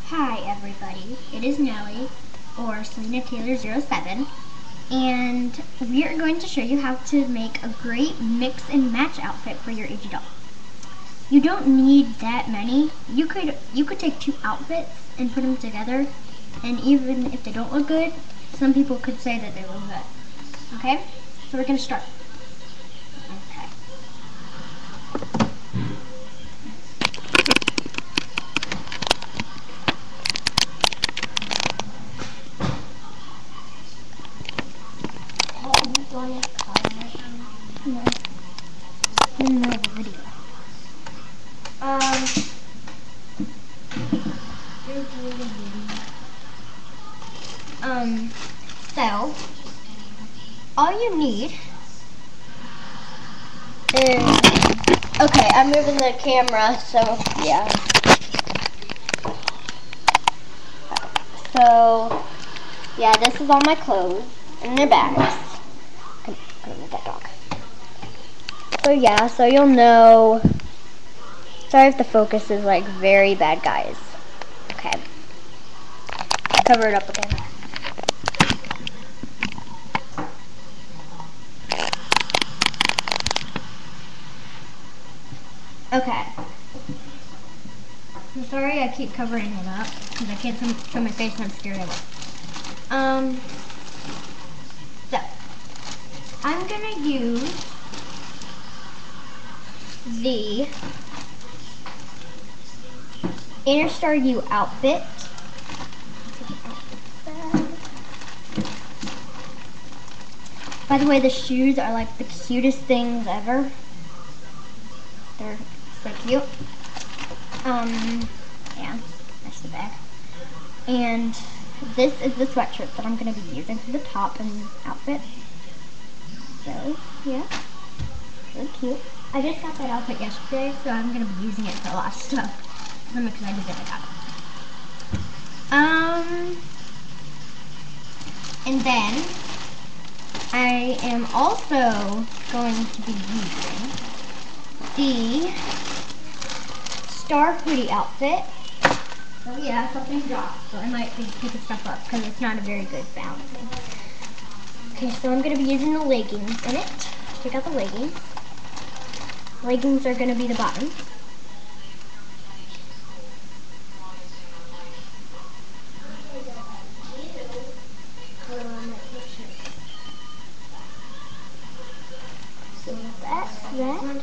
Hi everybody, it is Nellie, or Selena Taylor 07, and we are going to show you how to make a great mix and match outfit for your aged doll. You don't need that many. You could take 2 outfits and put them together, and even if they don't look good, some people could say that they look good. Okay? So we're going to start. Okay. No. In the middle of the video. So all you need is, okay, I'm moving the camera, so yeah. So yeah, this is all my clothes and their bags. I'm gonna move that dog. So yeah, so you'll know. Sorry if the focus is like very bad, guys. Okay. Cover it up again. Okay. I'm sorry I keep covering it up because I can't show my face and I'm scared of it. So I'm gonna use the Inner Star U outfit. By the way, the shoes are like the cutest things ever. They're so cute. Yeah, that's the bag. And this is the sweatshirt that I'm going to be using for the top and outfit. So, yeah, really cute. I just got that outfit yesterday, so I'm going to be using it for a lot of stuff. I'm excited that I got it. And then I am also going to be using the Star Hoodie outfit. Oh yeah, something dropped, so I might be picking stuff up because it's not a very good balancing. Okay, so I'm going to be using the leggings in it. Check out the leggings. Leggings are going to be the bottom. So that's that.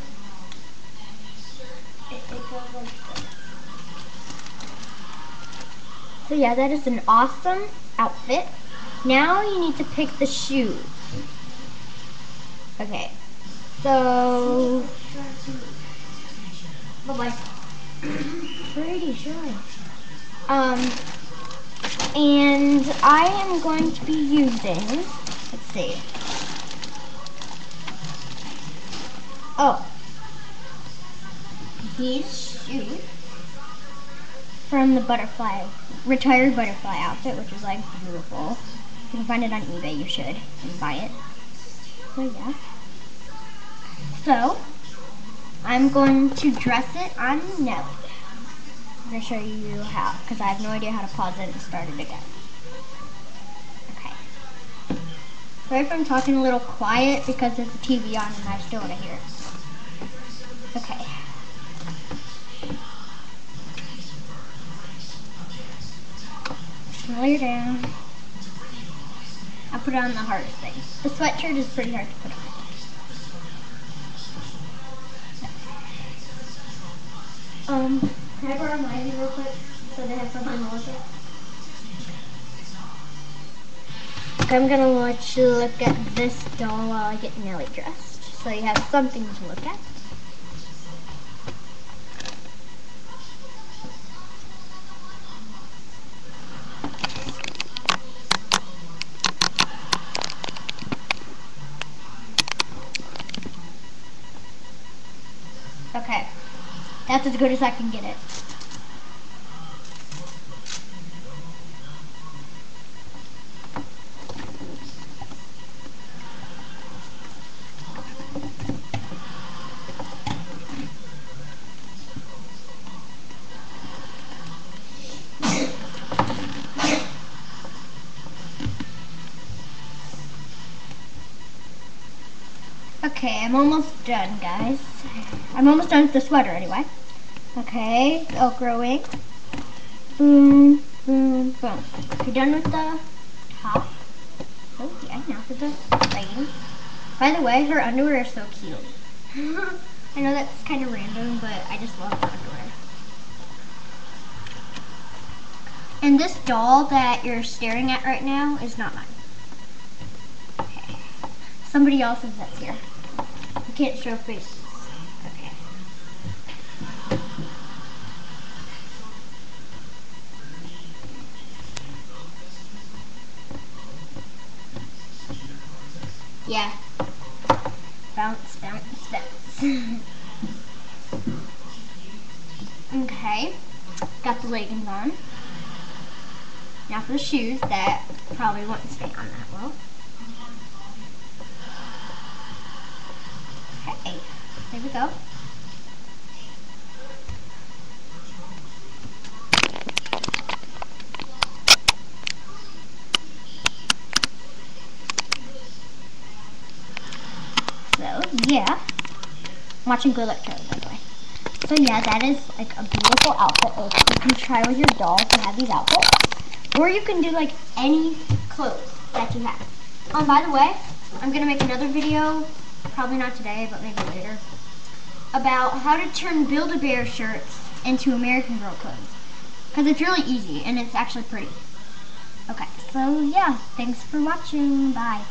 So yeah, that is an awesome outfit. Now you need to pick the shoes. Okay, so bye-bye. Pretty sure. And I am going to be using, let's see. Oh, these shoes from the retired butterfly outfit, which is like beautiful. You can find it on eBay, you should, and buy it. So yeah. So, I'm going to dress it on Nellie. I'm going to show you how, because I have no idea how to pause it and start it again. Okay. Sorry if I'm talking a little quiet because there's a TV on and I still want to hear it. Okay. Lay her down. I'll put it on the hardest thing. The sweatshirt is pretty hard to put on. Can I borrow mine real quick so they have something to look at? Okay, I'm gonna let you look at this doll while I get Nellie dressed, so you have something to look at. Okay, that's as good as I can get it. Okay, I'm almost done, guys. I'm almost done with the sweater anyway. Okay, Velcro wing. Boom, boom, boom. You're done with the top. Oh yeah, now for the leggings. By the way, her underwear is so cute. I know that's kind of random, but I just love the underwear. And this doll that you're staring at right now is not mine. Okay. Somebody else's that's here. You can't show faces. Okay. Yeah. Bounce, bounce, bounce. Okay. Got the leggings on. Now for the shoes that probably won't stay on that well. Okay. There we go. So, yeah. I'm watching Good Luck Charlie, by the way. So, yeah, that is like a beautiful outfit. You can try with your dolls to have these outfits. Or you can do like any clothes that you have. By the way, I'm going to make another video, probably not today, but maybe later, about how to turn Build-A-Bear shirts into American Girl clothes. Because it's really easy and it's actually pretty. Okay, so yeah, thanks for watching. Bye.